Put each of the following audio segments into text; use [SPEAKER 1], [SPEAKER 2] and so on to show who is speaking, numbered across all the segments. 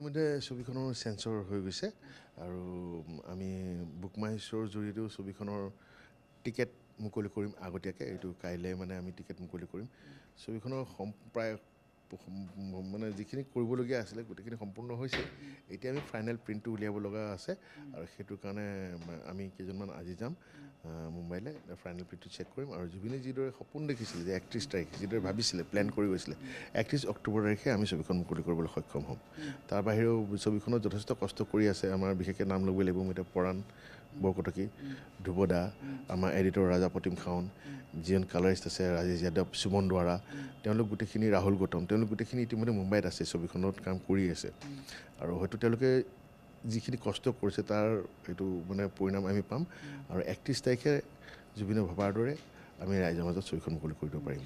[SPEAKER 1] মধ্যে ছবিখনৰ সেন্সৰ হৈ গৈছে আৰু আমি বুক মাই শ্ব'ৰ জৰিয়তেও ছবিখনৰ টিকেট মুকলি কৰিম আগতীয়াকৈ এইটো কাইলৈ মানে আমি টিকেট মুকলি কৰিম ছবিখনৰ প্ৰায় মানে যিখিনি কৰিবলগীয়া আছিলে গোটেইখিনি সম্পূৰ্ণ হৈছে এতিয়া আমি ফাইনেল প্ৰিণ্টটো উলিয়াব লগা আছে আৰু সেইটোৰ কাৰণে আমি কেইজনমান আজি যাম মুম্বাইলৈ ফাইনেল প্ৰিণ্টটো চেক কৰিম আৰু জুবিনে যিদৰে সপোন দেখিছিলে যে 31 তাৰিখ যিদৰে ভাবিছিলে প্লেন কৰি গৈছিলে 31 অক্টোবৰ তাৰিখে আমি ছবিখন মুকলি কৰিবলৈ সক্ষম হ'ম তাৰ বাহিৰেও ছবিখনত যথেষ্ট কষ্ট কৰি আছে আমাৰ বিশেষকৈ নাম ল'বই লাগিব মোৰ এতিয়া পৰাণ বৰকটকী ধ্ৰুৱদা আমাৰ এডিটৰ ৰাজা প্ৰতিম খাউন যিজন কালাৰিষ্ট আছে ৰাজেশ যাদৱ সুমন দুৱাৰা তেওঁলোক গোটেইখিনি ৰাহুল গৌতম তেওঁলোক গোটেইখিনি ইতিমধ্যে মুম্বাইত আছে ছবিখনত কাম কৰি আছে আৰু হয়তো তেওঁলোকে যিখিনি কষ্ট কৰিছে তাৰ এইটো মানে পৰিণাম আমি পাম আৰু 31 তাৰিখে জুবিনে ভবাৰ দৰে আমি ৰাইজৰ মাজত ছবিখন মুকলি কৰিব পাৰিম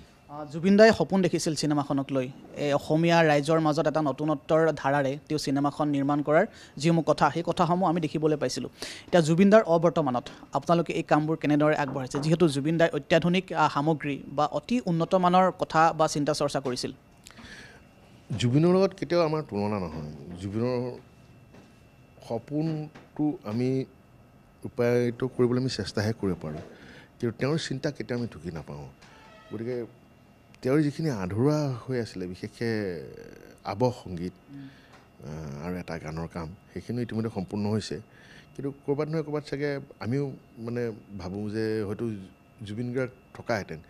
[SPEAKER 2] জুবিন দাই সপোন দেখিছিল চিনেমাখনক লৈ এই অসমীয়া ৰাইজৰ মাজত এটা নতুনত্বৰ ধাৰাৰে তেওঁ চিনেমাখন নিৰ্মাণ কৰাৰ যিসমূহ কথা সেই কথাসমূহ আমি দেখিবলৈ পাইছিলোঁ এতিয়া জুবিন দাৰ অবৰ্তমানত আপোনালোকে এই কামবোৰ কেনেদৰে আগবঢ়াইছে যিহেতু জুবিন দাই অত্যাধুনিক সামগ্ৰী বা অতি উন্নতমানৰ কথা বা চিন্তা চৰ্চা কৰিছিল
[SPEAKER 1] জুবিনৰ লগত কেতিয়াও আমাৰ তুলনা নহয় জুবিনৰ সপোনটো আমি ৰূপায়িত কৰিবলৈ আমি চেষ্টাহে কৰিব পাৰোঁ কিন্তু তেওঁৰ চিন্তা কেতিয়াও আমি ঢুকি নাপাওঁ গতিকে তেওঁৰ যিখিনি আধৰুৱা হৈ আছিলে বিশেষকৈ আৱহ সংগীত আৰু এটা গানৰ কাম সেইখিনি ইতিমধ্যে সম্পূৰ্ণ হৈছে কিন্তু ক'ৰবাত নহয় ক'ৰবাত চাগে আমিও মানে ভাবোঁ যে হয়তো জুবিন গাৰ্গ থকাহেঁতেন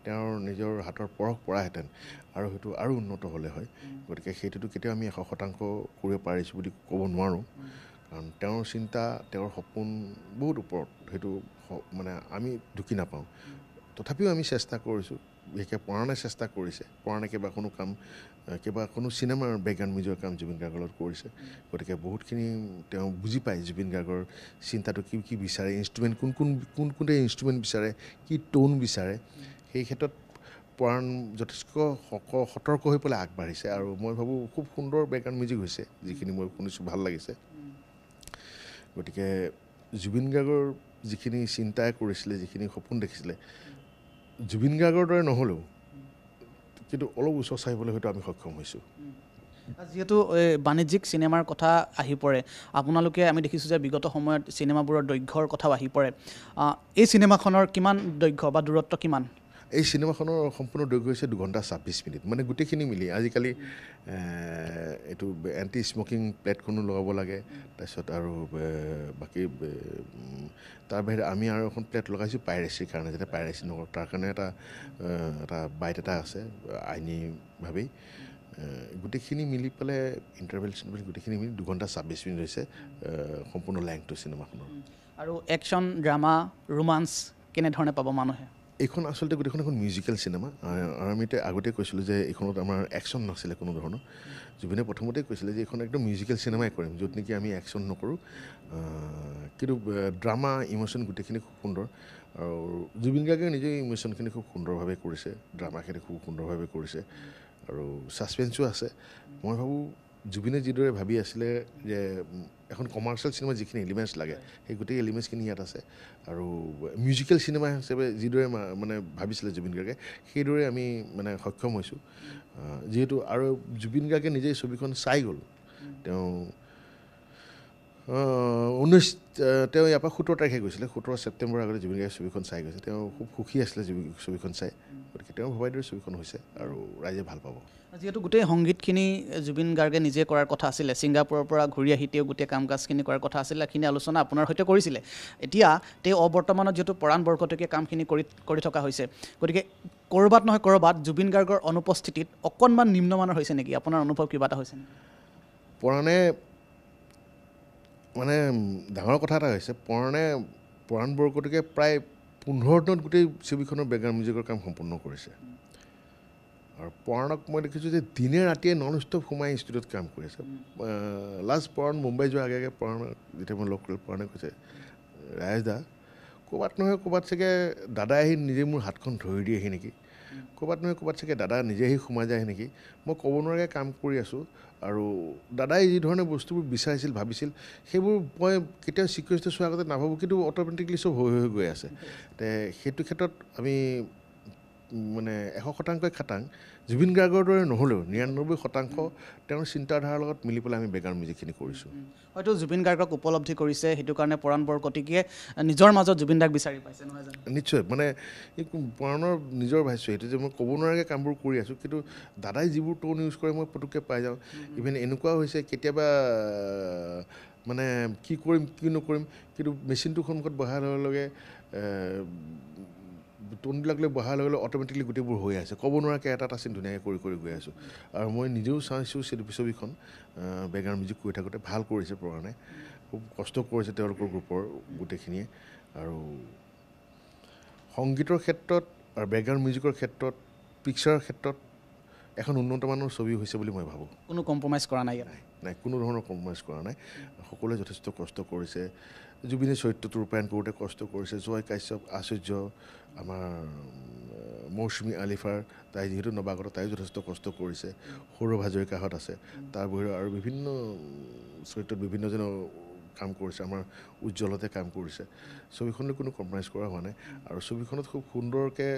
[SPEAKER 1] তেওঁৰ নিজৰ হাতৰ পৰশ পৰাহেঁতেন আৰু হয়তো আৰু উন্নত হ'লে হয় গতিকে সেইটোতো কেতিয়াও আমি 100% কৰিব পাৰিছোঁ বুলি ক'ব নোৱাৰোঁ কাৰণ তেওঁৰ চিন্তা তেওঁৰ সপোন বহুত ওপৰত সেইটো মানে আমি ঢুকি নাপাওঁ তথাপিও আমি চেষ্টা কৰিছোঁ বিশেষকৈ পৰাণে চেষ্টা কৰিছে পৰাণে কিবা কোনো চিনেমাৰ বেকগ্ৰাউণ্ড মিউজিকৰ কাম জুবিন গাৰ্গৰ লগত কৰিছে গতিকে বহুতখিনি তেওঁ বুজি পায় জুবিন গাৰ্গৰ চিন্তাটো কি বিচাৰে ইনষ্ট্ৰুমেণ্ট কোনটো ইনষ্ট্ৰুমেণ্ট বিচাৰে কি টোন বিচাৰে সেই ক্ষেত্ৰত পৰাণ যথেষ্ট সতৰ্ক হৈ পেলাই আগবাঢ়িছে আৰু মই ভাবোঁ খুব সুন্দৰ বেকগ্ৰাউণ্ড মিউজিক হৈছে যিখিনি মই শুনিছোঁ ভাল লাগিছে গতিকে জুবিন গাৰ্গৰ যিখিনি চিন্তাই কৰিছিলে যিখিনি সপোন দেখিছিলে জুবিন গাৰ্গৰ দৰে নহ'লেও কিন্তু অলপ ওচৰ চাহিবলৈ হয়তো আমি সক্ষম হৈছোঁ
[SPEAKER 2] যিহেতু বাণিজ্যিক চিনেমাৰ কথা আহি পৰে আপোনালোকে আমি দেখিছোঁ যে বিগত সময়ত চিনেমাবোৰৰ দৈৰ্ঘ্যৰ কথাও আহি পৰে এই চিনেমাখনৰ কিমান দৈৰ্ঘ্য বা দূৰত্ব কিমান
[SPEAKER 1] এই চিনেমাখনৰ সম্পূৰ্ণ দৈৰ্ঘ্য হৈছে 2 ঘণ্টা 26 মিনিট মানে গোটেইখিনি মিলি আজিকালি এইটো এণ্টি স্মকিং প্লেটখনো লগাব লাগে তাৰপিছত আৰু বাকী তাৰ বাহিৰে আমি আৰু এখন প্লেট লগাইছোঁ পাইৰেচিৰ কাৰণে যাতে পাইৰেচি নকৰক তাৰ কাৰণে এটা বাইট এটা আছে আইনীভাৱেই গোটেইখিনি মিলি পেলাই ইণ্টাৰভেল গোটেইখিনি মিলি 2 ঘণ্টা 26 মিনিট হৈছে সম্পূৰ্ণ লেংথটো চিনেমাখনৰ
[SPEAKER 2] আৰু একশ্যন ড্ৰামা ৰোমাঞ্চ কেনেধৰণে পাব মানুহে
[SPEAKER 1] এইখন আচলতে গোটেইখন এখন মিউজিকেল চিনেমা আৰু আমি আগতে কৈছিলোঁ যে এইখনত আমাৰ একশ্যন নাছিলে কোনো ধৰণৰ জুবিনে প্ৰথমতেই কৈছিলে যে এইখন একদম মিউজিকেল চিনেমাই কৰিম য'ত নেকি আমি একশ্যন নকৰোঁ কিন্তু ড্ৰামা ইম'শ্যন গোটেইখিনি খুব সুন্দৰ আৰু জুবিন গাৰ্গে নিজেই ইম'শ্যনখিনি খুব সুন্দৰভাৱে কৰিছে ড্ৰামাখিনি খুব সুন্দৰভাৱে কৰিছে আৰু ছাছপেন্সো আছে মই ভাবোঁ জুবিনে যিদৰে ভাবি আছিলে যে এখন কমাৰ্চিয়েল চিনেমা যিখিনি এলিমেণ্টছ লাগে সেই গোটেই এলিমেণ্টছখিনি ইয়াত আছে আৰু মিউজিকেল চিনেমা হিচাপে যিদৰে মানে ভাবিছিলে জুবিন গাৰ্গে সেইদৰে আমি মানে সক্ষম হৈছোঁ যিহেতু আৰু জুবিন গাৰ্গে নিজেই ছবিখন চাই গ'ল তেওঁ তেওঁ ইয়াৰ পৰা 17 তাৰিখে গৈছিলে 17 ছেপ্টেম্বৰৰ আগতে জুবিন গাৰ্গে ছবিখন চাই গৈছে তেওঁ খুব সুখী আছিলে ছবিখন চাই গতিকে তেওঁ ভবাই দৰে ছবিখন হৈছে আৰু ৰাইজে ভাল পাব
[SPEAKER 2] যিহেতু গোটেই সংগীতখিনি জুবিন গাৰ্গে নিজে কৰাৰ কথা আছিলে ছিংগাপুৰৰ পৰা ঘূৰি আহি তেওঁ গোটেই কাম কাজখিনি কৰাৰ কথা আছিলে সেইখিনি আলোচনা আপোনাৰ সৈতে কৰিছিলে এতিয়া তেওঁ অবৰ্তমানত যিহেতু পৰাণ বৰকটকীয়ে কামখিনি কৰি থকা হৈছে গতিকে ক'ৰবাত নহয় ক'ৰবাত জুবিন গাৰ্গৰ অনুপস্থিতিত অকণমান নিম্নমানৰ হৈছে নেকি আপোনাৰ অনুভৱ কিবা এটা হৈছে নেকি
[SPEAKER 1] পৰাণে মানে ডাঙৰ কথা এটা হৈছে পৰাণ বৰকটকীয়ে প্ৰায় 15 দিনত গোটেই ছবিখনৰ বেকগ্ৰাউণ্ড মিউজিকৰ কাম সম্পূৰ্ণ কৰিছে আৰু পৰাণক মই দেখিছোঁ যে দিনে ৰাতিয়ে নন ষ্টপ সোমাই ষ্টুডিঅ'ত কাম কৰি আছে লাষ্ট পৰাণ মুম্বাই যোৱাৰ আগে পৰাণক যেতিয়া মই লগ কৰিলোঁ পৰাণে কৈছে ৰাজেশ দা ক'ৰবাত নহয় ক'ৰবাত চাগে দাদাই আহি নিজে মোৰ হাতখন ধৰি দিয়েহি নেকি ক'ৰবাত নহয় ক'ৰবাত চাগে দাদা নিজে আহি সোমাই যায় নেকি মই ক'ব নোৱাৰাকৈ কাম কৰি আছোঁ আৰু দাদাই যি ধৰণে বস্তুবোৰ বিচাৰিছিল ভাবিছিল সেইবোৰ মই কেতিয়াও ছিকুৱেঞ্চটো চোৱাৰ আগতে নাভাবোঁ কিন্তু অট'মেটিকলি চব হৈ গৈ আছে সেইটো ক্ষেত্ৰত আমি মানে 100% খাটাং জুবিন গাৰ্গৰ দৰে নহ'লেও 99% তেওঁৰ চিন্তাধাৰাৰ লগত মিলি পেলাই আমি বেকগ্ৰাউণ্ড মিউজিকখিনি কৰিছোঁ
[SPEAKER 2] হয়তো জুবিন গাৰ্গক উপলব্ধি কৰিছে সেইটো কাৰণে পৰাণ বৰকটকীয়ে নিজৰ মাজত জুবিন দাক বিচাৰি পাইছে নহয় জানো
[SPEAKER 1] নিশ্চয় মানে এই পৰাণৰ নিজৰ ভাষ্য সেইটো যে মই ক'ব নোৱাৰাকৈ কামবোৰ কৰি আছোঁ কিন্তু দাদাই যিবোৰ টোন ইউজ কৰে মই পটুককৈ পাই যাওঁ ইভেন এনেকুৱাও হৈছে কেতিয়াবা মানে কি কৰিম কি নকৰিম কিন্তু মেচিনটো সন্মুখত বহাৰ লগে লগে টোনবিলাক লৈ বহাৰ লগে লগে অট'মেটিকলি গোটেইবোৰ হৈ আছে ক'ব নোৱাৰাকৈ এটা চিন ধুনীয়াকৈ কৰি গৈ আছোঁ আৰু মই নিজেও চাইছোঁ ছবিখন বেকগ্ৰাউণ্ড মিউজিক কৰি থাকোঁতে ভাল কৰিছে পৰাণে খুব কষ্ট কৰিছে তেওঁলোকৰ গ্ৰুপৰ গোটেইখিনিয়ে আৰু সংগীতৰ ক্ষেত্ৰত আৰু বেকগ্ৰাউণ্ড মিউজিকৰ ক্ষেত্ৰত পিকচাৰৰ ক্ষেত্ৰত এখন উন্নতমানৰ ছবি হৈছে বুলি মই ভাবোঁ
[SPEAKER 2] কোনো কম্প্ৰমাইজ কৰা নাই
[SPEAKER 1] নাই কোনো ধৰণৰ কম্প্ৰমাইজ কৰা নাই সকলোৱে যথেষ্ট কষ্ট কৰিছে জুবিনে চৰিত্ৰটো ৰূপায়ণ কৰোঁতে কষ্ট কৰিছে জয় কাশ্যপ আচুৰ্য আমাৰ মৌচুমী আলিফাৰ তাই যিহেতু নৱাগত তাইও যথেষ্ট কষ্ট কৰিছে সৌৰভ হাজৰিকাহঁত আছে তাৰ বাহিৰেও আৰু বিভিন্ন চৰিত্ৰত বিভিন্নজনে কাম কৰিছে আমাৰ উজ্জ্বলতে কাম কৰিছে ছবিখনলৈ কোনো কম্প্ৰমাইজ কৰা হোৱা নাই আৰু ছবিখনত খুব সুন্দৰকৈ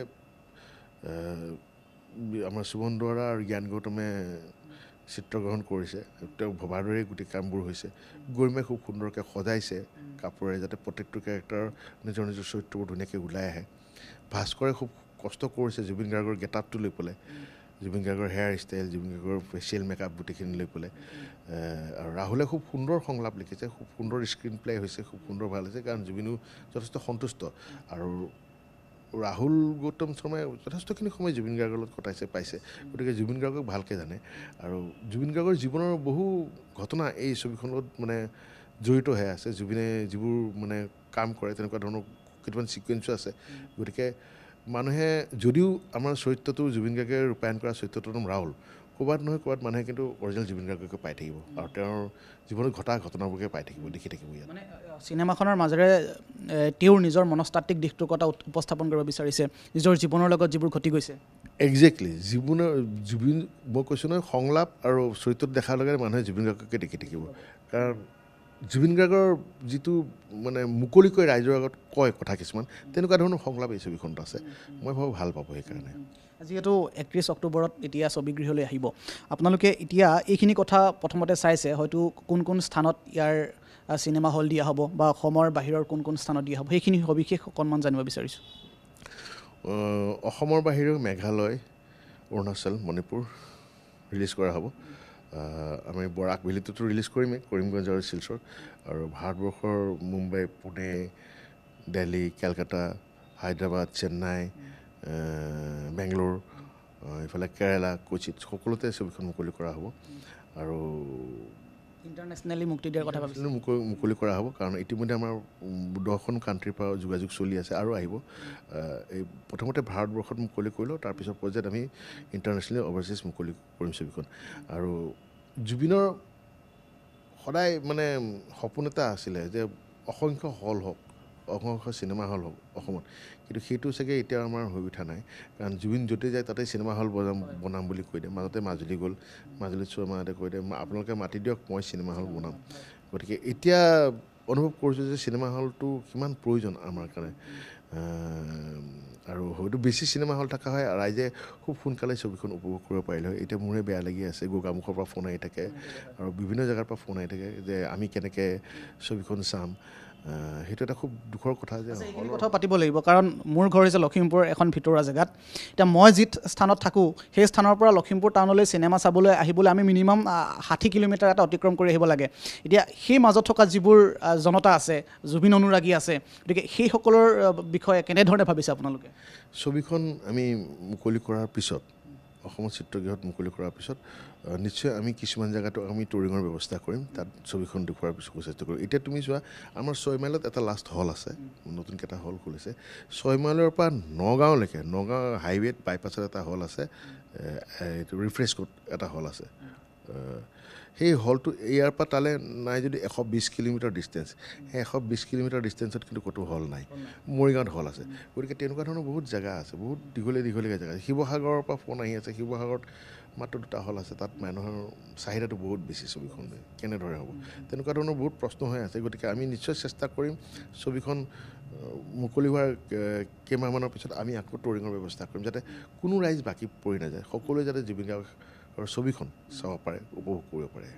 [SPEAKER 1] আমাৰ সুমন দুৱৰা আৰু জ্ঞান গৌতমে চিত্ৰগ্ৰহণ কৰিছে তেওঁ ভবাৰ দৰেই গোটেই কামবোৰ হৈছে গৰিমাই খুব সুন্দৰকৈ সজাইছে কাপোৰে যাতে প্ৰত্যেকটো কেৰেক্টাৰ নিজৰ নিজৰ চৰিত্ৰবোৰ ধুনীয়াকৈ ওলাই আহে ভাস্কৰে খুব কষ্ট কৰিছে জুবিন গাৰ্গৰ গেটআপটো লৈ পেলাই জুবিন গাৰ্গৰ হেয়াৰ ষ্টাইল জুবিন গাৰ্গৰ ফেচিয়েল মেকআপ গোটেইখিনি লৈ পেলাই আৰু ৰাহুলে খুব সুন্দৰ সংলাপ লিখিছে খুব সুন্দৰ স্ক্ৰীণ প্লে হৈছে খুব সুন্দৰ ভাল হৈছে কাৰণ জুবিনো যথেষ্ট সন্তুষ্ট আৰু ৰাহুল গৌতম শৰ্মাই যথেষ্টখিনি সময় জুবিন গাৰ্গৰ লগত কটাইছে পাইছে গতিকে জুবিন গাৰ্গক ভালকৈ জানে আৰু জুবিন গাৰ্গৰ জীৱনৰ বহু ঘটনা এই ছবিখনত মানে জড়িত হৈ আছে জুবিনে যিবোৰ মানে কাম কৰে তেনেকুৱা ধৰণৰ কিছুমান ছিকুৱেঞ্চো আছে গতিকে মানুহে যদিও আমাৰ চৰিত্ৰটো জুবিন গাৰ্গে ৰূপায়ণ কৰা চৰিত্ৰটোৰ নাম ৰাহুল ক'ৰবাত নহয় ক'ৰবাত মানুহে কিন্তু অৰিজিনেল জুবিন গাৰ্গকে পাই থাকিব আৰু তেওঁৰ জীৱনত ঘটা ঘটনাবোৰকে পাই থাকিব দেখি থাকিব ইয়াত
[SPEAKER 2] মানে চিনেমাখনৰ মাজেৰে তেওঁৰ নিজৰ মনস্তাত্ত্বিক দিশটোৰ কথা উপস্থাপন কৰিব বিচাৰিছে নিজৰ জীৱনৰ লগত যিবোৰ ঘটি গৈছে
[SPEAKER 1] একজেক্টলি জুবিন মই কৈছোঁ নহয় সংলাপ আৰু চৰিত্ৰত দেখাৰ লগে মানুহে জুবিন গাৰ্গকে দেখি থাকিব কাৰণ জুবিন গাৰ্গৰ যিটো মানে মুকলিকৈ ৰাইজৰ আগত কয় কথা কিছুমান তেনেকুৱা ধৰণৰ সংলাপ এই ছবিখনত আছে মই ভাবোঁ ভাল পাব সেইকাৰণে
[SPEAKER 2] যিহেতু 31 অক্টোবৰত এতিয়া ছবিগৃহলৈ আহিব আপোনালোকে এতিয়া এইখিনি কথা প্ৰথমতে চাইছে হয়তো কোন কোন স্থানত ইয়াৰ চিনেমা হল দিয়া হ'ব বা অসমৰ বাহিৰৰ কোন কোন স্থানত দিয়া হ'ব সেইখিনি সবিশেষ অকণমান জানিব বিচাৰিছোঁ
[SPEAKER 1] অসমৰ বাহিৰেও মেঘালয় অৰুণাচল মণিপুৰ ৰিলিজ কৰা হ'ব আমি বৰাক ভেলীটোতো ৰিলিজ কৰিমেই কৰিমগঞ্জ আৰু শিলচৰ আৰু ভাৰতবৰ্ষৰ মুম্বাই পুনে দিল্লী কেলকাতা হায়দৰাবাদ চেন্নাই বেংগলোৰ এইফালে কেৰেলা কোচিত সকলোতে ছবিখন মুকলি কৰা হ'ব আৰু
[SPEAKER 2] ইণ্টাৰনেশ্যনেলি মুক্তি দিয়াৰ কথা ভাবিছোঁ
[SPEAKER 1] মুকলি কৰা হ'ব কাৰণ ইতিমধ্যে আমাৰ 10খন কাণ্ট্ৰিৰ পৰা যোগাযোগ চলি আছে আৰু আহিব এই প্ৰথমতে ভাৰতবৰ্ষত মুকলি কৰিলোঁ তাৰপিছত পৰ্যায়ত আমি ইণ্টাৰনেশ্যনেলি অভাৰচিজ মুকলি কৰিম ছবিখন আৰু জুবিনৰ সদায় মানে সপোন এটা আছিলে যে অসংখ্য হল হওক অসংখ্য চিনেমা হল হওক অসমত কিন্তু সেইটো চাগে এতিয়া আমাৰ হৈ উঠা নাই কাৰণ জুবিন য'তে যায় তাতে চিনেমা হল বনাম বুলি কৈ দিয়ে মাজতে মাজুলী গ'ল মাজুলীত চোৱামাহঁতে কৈ দিয়ে আপোনালোকে মাতি দিয়ক মই চিনেমা হল বনাম গতিকে এতিয়া অনুভৱ কৰিছোঁ যে চিনেমা হলটো কিমান প্ৰয়োজন আমাৰ কাৰণে আৰু হয়তো বেছি চিনেমা হল থকা হয় ৰাইজে খুব সোনকালে ছবিখন উপভোগ কৰিব পাৰিলে হয় এতিয়া মোৰে বেয়া লাগি আছে গোগামুখৰ পৰা ফোন আহি থাকে আৰু বিভিন্ন জেগাৰ পৰা ফোন আহি থাকে যে আমি কেনেকৈ ছবিখন চাম সেইটো এটা খুব দুখৰ কথা যে
[SPEAKER 2] এইখিনি কথা পাতিব লাগিব কাৰণ মোৰ ঘৰ হৈছে লখিমপুৰ এখন ভিতৰুৱা জেগাত এতিয়া মই যি স্থানত থাকোঁ সেই স্থানৰ পৰা লখিমপুৰ টাউনলৈ চিনেমা চাবলৈ আহিবলৈ আমি মিনিমাম 60 কিলোমিটাৰ এটা অতিক্ৰম কৰি আহিব লাগে এতিয়া সেই মাজত থকা যিবোৰ জনতা আছে জুবিন অনুৰাগী আছে গতিকে সেইসকলৰ বিষয়ে কেনেধৰণে ভাবিছে আপোনালোকে
[SPEAKER 1] ছবিখন আমি মুকলি কৰাৰ পিছত অসমৰ চিত্ৰগৃহত মুকলি কৰাৰ পিছত নিশ্চয় আমি কিছুমান জেগাতো আমি টুৰিঙৰ ব্যৱস্থা কৰিম তাত ছবিখন দেখুওৱাৰ পিছত চেষ্টা কৰিম এতিয়া তুমি চোৱা আমাৰ 6 মাইলত এটা লাষ্ট হল আছে নতুনকৈ এটা হল খুলিছে 6 মাইলৰ পৰা নগাঁৱলৈকে নগাঁও হাইৱেত বাইপাছত এটা হল আছে এইটো ৰিফ্ৰেছ কোড এটা হল আছে সেই হলটো ইয়াৰ পৰা তালৈ নাই যদি 120 কিলোমিটাৰ ডিষ্টেঞ্চ সেই 120 কিলোমিটাৰ ডিষ্টেঞ্চত কিন্তু ক'তো হল নাই মৰিগাঁৱত হল আছে গতিকে তেনেকুৱা ধৰণৰ বহুত জেগা আছে বহুত দীঘলীয়া জেগা আছে শিৱসাগৰৰ পৰা ফোন আহি আছে শিৱসাগৰত মাত্ৰ 2টা হল আছে তাত মানুহৰ চাহিদাটো বহুত বেছি ছবিখন কেনেদৰে হ'ব তেনেকুৱা ধৰণৰ বহুত প্ৰশ্ন হৈ আছে গতিকে আমি নিশ্চয় চেষ্টা কৰিম ছবিখন মুকলি হোৱাৰ কেইমাহমানৰ পিছত আমি আকৌ টৰিঙৰ ব্যৱস্থা কৰিম যাতে কোনো ৰাইজ বাকী পৰি নাযায় সকলোৱে যাতে জুবিন গাৰ্গৰ ছবিখন চাব পাৰে উপভোগ কৰিব পাৰে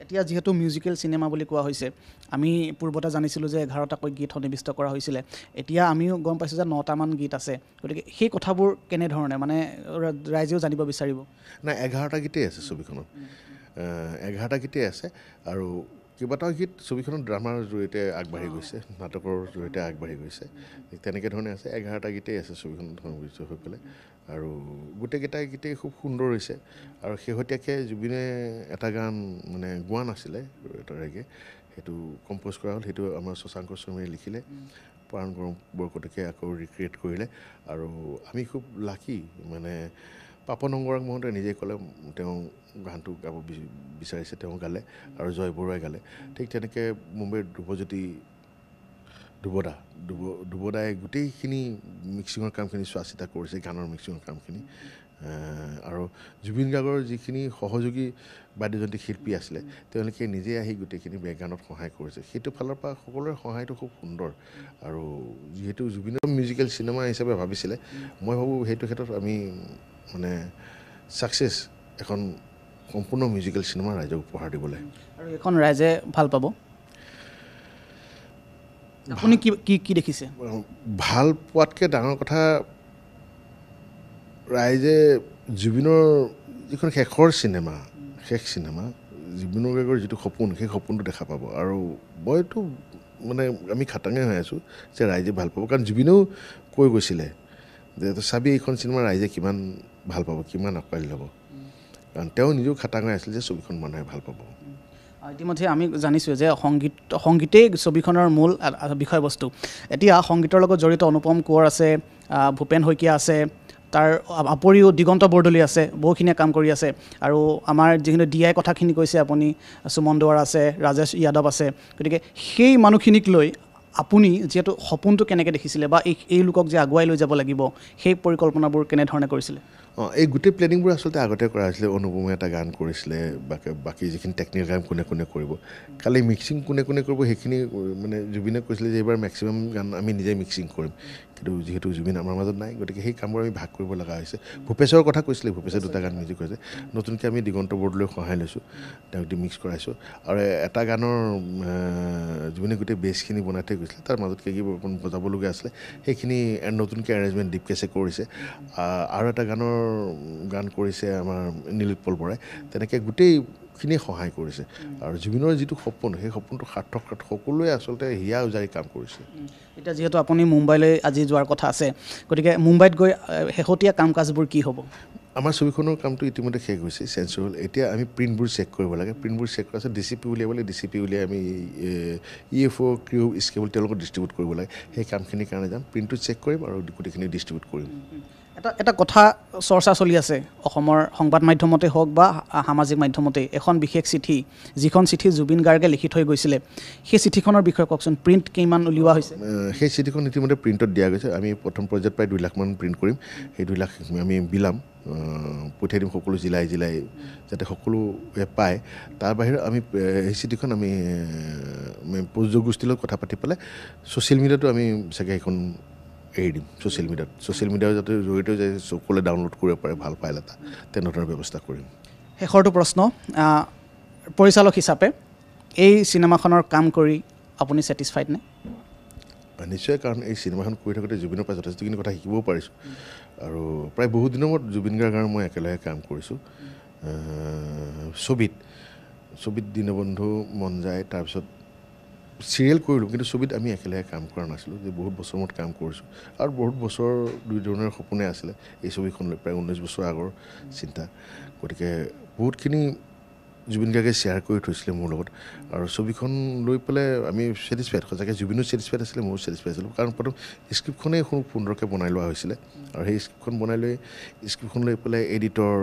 [SPEAKER 2] এতিয়া যিহেতু মিউজিকেল চিনেমা বুলি কোৱা হৈছে আমি পূৰ্বতে জানিছিলোঁ যে 11টাকৈ গীত সন্নিৱিষ্ট কৰা হৈছিলে এতিয়া আমিও গম পাইছোঁ যে 9টামান গীত আছে গতিকে সেই কথাবোৰ কেনেধৰণে মানে ৰাইজেও জানিব বিচাৰিব
[SPEAKER 1] নাই 11টা গীতেই আছে ছবিখনত 11টা গীতেই আছে আৰু কেইবাটাও গীত ছবিখনত ড্ৰামাৰ জৰিয়তে আগবাঢ়ি গৈছে নাটকৰ জৰিয়তে আগবাঢ়ি গৈছে তেনেকৈ ধৰণে আছে 11টা গীতেই আছে ছবিখনত সংযোজিত হৈ পেলাই আৰু গোটেইকেইটা গীতেই খুব সুন্দৰ হৈছে আৰু শেহতীয়াকৈ জুবিনে এটা গান মানে গোৱা নাছিলে এটা ৰেগে সেইটো কম্প'জ কৰা হ'ল সেইটো আমাৰ শশাংক শৰ্মাই লিখিলে পৰাণ বৰকটকীয়ে আকৌ ৰিক্ৰিয়েট কৰিলে আৰু আমি খুব লাকি মানে পাপন অংগৰাগ মহন্তই নিজেই ক'লে তেওঁ গানটো গাব বিচাৰিছে তেওঁ গালে আৰু জয় বৰুৱাই গালে ঠিক তেনেকৈ মুম্বাইৰ ধ্ৰুৱজ্যোতি ধ্ৰুৱদাই গোটেইখিনি মিক্সিঙৰ কামখিনি চোৱা চিতা কৰিছে গানৰ মিক্সিঙৰ কামখিনি আৰু জুবিন গাৰ্গৰ যিখিনি সহযোগী বাদ্যযন্ত্ৰী শিল্পী আছিলে তেওঁলোকে নিজে আহি গোটেইখিনি বেকগ্ৰাউণ্ডত সহায় কৰিছে সেইটো ফালৰ পৰা সকলোৰে সহায়টো খুব সুন্দৰ আৰু যিহেতু জুবিনৰ মিউজিকেল চিনেমা হিচাপে ভাবিছিলে মই ভাবোঁ সেইটো ক্ষেত্ৰত আমি মানে ছাকচেছ এখন সম্পূৰ্ণ মিউজিকেল চিনেমা ৰাইজক উপহাৰ দিবলৈ
[SPEAKER 2] আৰু এখন ৰাইজে ভাল পাব আপুনি কি দেখিছে
[SPEAKER 1] ভাল পোৱাতকৈ ডাঙৰ কথা ৰাইজে জুবিনৰ যিখন শেষ চিনেমা জুবিন গাৰ্গৰ যিটো সপোন সেই সপোনটো দেখা পাব আৰু মইতো মানে আমি খাটাঙে হৈ আছোঁ যে ৰাইজে ভাল পাব কাৰণ জুবিনেও কৈ গৈছিলে যে চাবি এইখন চিনেমা ৰাইজে কিমান ভাল পাব কিমান আঁকোৱালি ল'ব কাৰণ তেওঁ নিজেও খাটাং হৈ আছিল যে ছবিখন মানুহে ভাল পাব
[SPEAKER 2] ইতিমধ্যে আমি জানিছোঁ যে সংগীতেই ছবিখনৰ মূল বিষয়বস্তু এতিয়া সংগীতৰ লগত জড়িত অনুপম কোঁৱৰ আছে ভূপেন শইকীয়া আছে তাৰ উপৰিও দিগন্ত বৰদলৈ আছে বহুখিনিয়ে কাম কৰি আছে আৰু আমাৰ যিখিনি DI কথাখিনি কৈছে আপুনি সুমন দুৱাৰ আছে ৰাজেশ যাদৱ আছে গতিকে সেই মানুহখিনিক লৈ আপুনি যিহেতু সপোনটো কেনেকৈ দেখিছিলে বা এই লোকক যে আগুৱাই লৈ যাব লাগিব সেই পৰিকল্পনাবোৰ কেনেধৰণে কৰিছিলে
[SPEAKER 1] এই গোটেই প্লেনিংবোৰ আচলতে আগতে কৰা হৈছিলে অনুপমে এটা গান কৰিছিলে বাকী যিখিনি টেকনিকেল গান কোনে কৰিব খালি মিক্সিং কোনে কৰিব সেইখিনি মানে জুবিনে কৈছিলে যে এইবাৰ মেক্সিমাম গান আমি নিজে মিক্সিং কৰিম কিন্তু যিহেতু জুবিন আমাৰ মাজত নাই গতিকে সেই কামবোৰ আমি ভাগ কৰিব লগা হৈছে ভূপেশৰ কথা কৈছিলে ভূপেশে 2টা গান মিউজিক কৰিছে নতুনকৈ আমি দিগন্ত বৰদলৈ সহায় লৈছোঁ তেওঁক দি মিক্স কৰাইছোঁ আৰু এটা গানৰ জুবিনে গোটেই বেছখিনি বনাই থৈ গৈছিলে তাৰ মাজত কি বজাবলগীয়া আছিলে সেইখিনি নতুনকৈ এৰেঞ্জমেণ্ট দীপকেশে কৰিছে আৰু এটা গান কৰিছে আমাৰ নীলোৎপল বৰাই তেনেকৈ গোটেইখিনি সহায় কৰিছে আৰু জুবিনৰ যিটো সপোন সেই সপোনটো সাৰ্থক সকলোৱে আচলতে হিয়া উজাৰি কাম কৰিছে
[SPEAKER 2] এতিয়া যিহেতু আপুনি মুম্বাইলৈ আজি যোৱাৰ কথা আছে গতিকে মুম্বাইত গৈ শেহতীয়া কাম কাজবোৰ কি হ'ব
[SPEAKER 1] আমাৰ ছবিখনৰ কামটো ইতিমধ্যে শেষ হৈছে চেঞ্জ হ'ল এতিয়া আমি প্ৰিণ্টবোৰ চেক কৰিব লাগে প্ৰিণ্টবোৰ চেক কৰাৰ পিছত DCP উলিয়াবলৈ DCP উলিয়াই আমি EFO ক্ৰিউ স্কেবল তেওঁলোকক ডিষ্ট্ৰিবিউট কৰিব লাগে সেই কামখিনিৰ কাৰণে যাম প্ৰিণ্টটো চেক কৰিম আৰু গোটেইখিনি ডিষ্ট্ৰিবিউট কৰিম
[SPEAKER 2] এটা কথা চৰ্চা চলি আছে অসমৰ সংবাদ মাধ্যমতে হওক বা সামাজিক মাধ্যমতে এখন বিশেষ চিঠি যিখন চিঠি জুবিন গাৰ্গে লিখি থৈ গৈছিলে সেই চিঠিখনৰ বিষয়ে কওকচোন প্ৰিণ্ট কিমান উলিওৱা হৈছে
[SPEAKER 1] সেই চিঠিখন ইতিমধ্যে প্ৰিণ্টত দিয়া গৈছে আমি প্ৰথম পৰ্যায়ত প্ৰায় 2 লাখমান প্ৰিণ্ট কৰিম সেই 2 লাখ আমি বিলাম পঠিয়াই দিম সকলো জিলাই যাতে সকলোৱে পায় তাৰ বাহিৰে আমি সেই চিঠিখন আমি প্ৰযোজক গোষ্ঠীৰ লগত কথা পাতি পেলাই ছ'চিয়েল মিডিয়াতো আমি চাগে সেইখন এৰি দিম ছ'চিয়েল মিডিয়াৰ যাতে জৰিয়তে যে সকলোৱে ডাউনলোড কৰিব পাৰে ভাল ফাইল এটা তেনেধৰণৰ ব্যৱস্থা কৰিম
[SPEAKER 2] শেষৰটো প্ৰশ্ন পৰিচালক হিচাপে এই চিনেমাখনৰ কাম কৰি আপুনি ছেটিছফাইড নে
[SPEAKER 1] নিশ্চয় কাৰণ এই চিনেমাখন কৰি থাকোঁতে জুবিনৰ পৰা যথেষ্টখিনি কথা শিকিবও পাৰিছোঁ আৰু প্ৰায় বহুত দিনৰ মূৰত জুবিন গাৰ্গ আৰু মই একেলগে কাম কৰিছোঁ ছবিত দীনবন্ধু মন যায় তাৰপিছত চিৰিয়েল কৰিলোঁ কিন্তু ছবিত আমি একেলগে কাম কৰা নাছিলোঁ যে বহুত বছৰ মূৰত কাম কৰিছোঁ আৰু বহুত বছৰ 2 ধৰণৰ সপোনে আছিলে এই ছবিখনলৈ প্ৰায় 19 বছৰ আগৰ চিন্তা গতিকে বহুতখিনি জুবিন গাৰ্গে শ্বেয়াৰ কৰি থৈছিলে মোৰ লগত আৰু ছবিখন লৈ পেলাই আমি ছেটিছফাইড সঁচাকৈ জুবিনো ছেটিছফাইড আছিলে ময়ো ছেটিছফাইড আছিলোঁ কাৰণ প্ৰথম স্ক্ৰিপ্টখনেই খুব সুন্দৰকৈ বনাই লোৱা হৈছিলে আৰু সেই স্ক্ৰিপ্টখন বনাই লৈ স্ক্ৰিপ্টখন লৈ পেলাই এডিটৰ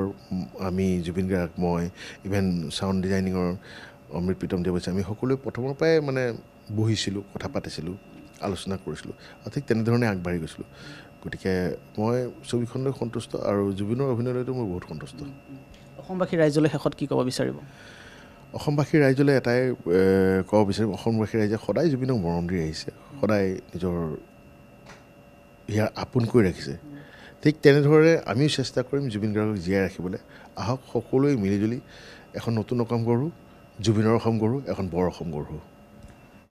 [SPEAKER 1] আমি জুবিন গাৰ্গ মই ইভেন চাউণ্ড ডিজাইনিঙৰ অমৃত প্ৰীতম দেৱছে আমি সকলোৱে প্ৰথমৰ পৰাই মানে বহিছিলোঁ কথা পাতিছিলোঁ আলোচনা কৰিছিলোঁ আৰু ঠিক তেনেধৰণে আগবাঢ়ি গৈছিলোঁ গতিকে মই ছবিখনলৈ সন্তুষ্ট আৰু জুবিনৰ অভিনয়লৈতো মই বহুত সন্তুষ্ট
[SPEAKER 2] অসমবাসী ৰাইজলৈ শেষত কি ক'ব বিচাৰিব
[SPEAKER 1] অসমবাসী ৰাইজলৈ এটাই ক'ব বিচাৰিম অসমবাসী ৰাইজে সদায় জুবিনক মৰম দি আহিছে সদায় নিজৰ ইয়াৰ আপোন কৰি ৰাখিছে ঠিক তেনেধৰণে আমিও চেষ্টা কৰিম জুবিন গাৰ্গক জীয়াই ৰাখিবলৈ আহক সকলোৱে মিলিজুলি এখন নতুন অসম গঢ়োঁ জুবিনৰ অসম গঢ়োঁ এখন বৰ অসম গঢ়োঁ